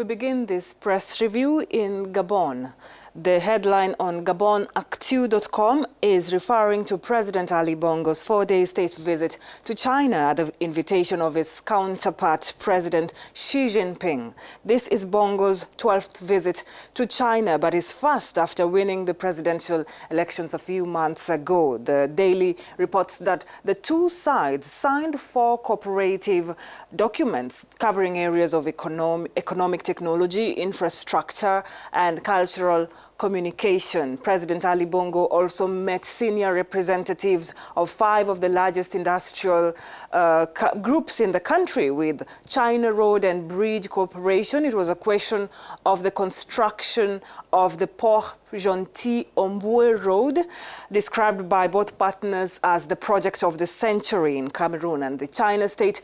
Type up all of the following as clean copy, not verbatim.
We begin this press review in Gabon. The headline on GabonActu.com is referring to President Ali Bongo's four-day state visit to China at the invitation of his counterpart, President Xi Jinping. This is Bongo's 12th visit to China, but his first after winning the presidential elections a few months ago. The Daily reports that the two sides signed 4 cooperative documents covering areas of economic technology, infrastructure, and cultural communication. President Ali Bongo also met senior representatives of 5 of the largest industrial groups in the country with China Road and Bridge Corporation. It was a question of the construction of the Port-Gentil-Omboué Road, described by both partners as the project of the century in Cameroon. And the China State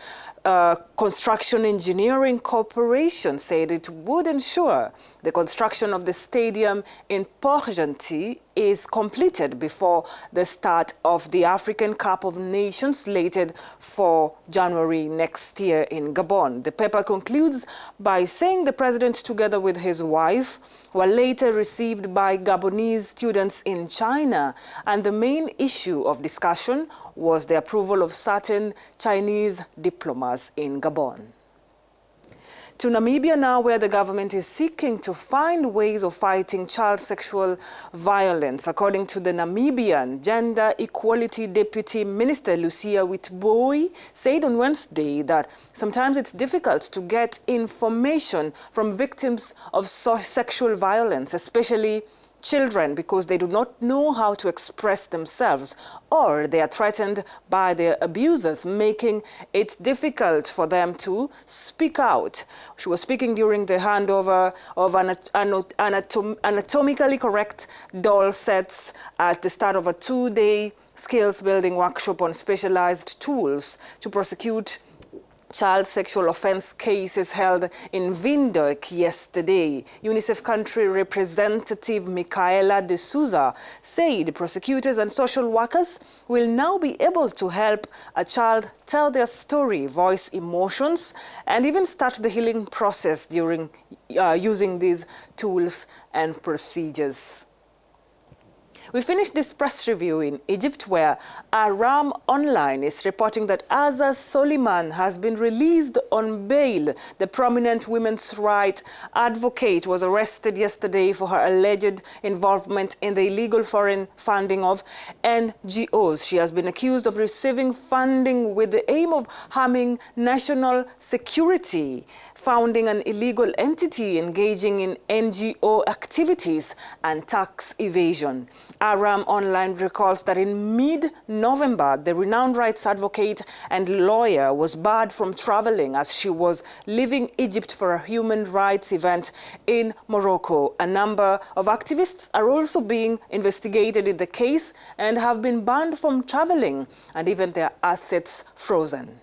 Construction Engineering Corporation said it would ensure the construction of the stadium in Port-Gentil is completed before the start of the African Cup of Nations slated for January next year in Gabon. The paper concludes by saying the president, together with his wife, were later received by Gabonese students in China, and the main issue of discussion was the approval of certain Chinese diplomas in Gabon. To Namibia now, where the government is seeking to find ways of fighting child sexual violence. According to the Namibian Gender Equality Deputy Minister Lucia Witbooi said on Wednesday that sometimes it's difficult to get information from victims of sexual violence, especially children, because they do not know how to express themselves, or they are threatened by their abusers, making it difficult for them to speak out. She was speaking during the handover of anatomically correct doll sets at the start of a 2-day skills-building workshop on specialized tools to prosecute child sexual offense cases held in Windhoek yesterday. UNICEF country representative Michaela de Souza said prosecutors and social workers will now be able to help a child tell their story, voice emotions, and even start the healing process during using these tools and procedures. We finished this press review in Egypt, where Aram Online is reporting that Aza Soliman has been released on bail. The prominent women's rights advocate was arrested yesterday for her alleged involvement in the illegal foreign funding of NGOs. She has been accused of receiving funding with the aim of harming national security, founding an illegal entity engaging in NGO activities, and tax evasion. Aram Online recalls that in mid-November, the renowned rights advocate and lawyer was barred from traveling as she was leaving Egypt for a human rights event in Morocco. A number of activists are also being investigated in the case and have been banned from traveling and even their assets frozen.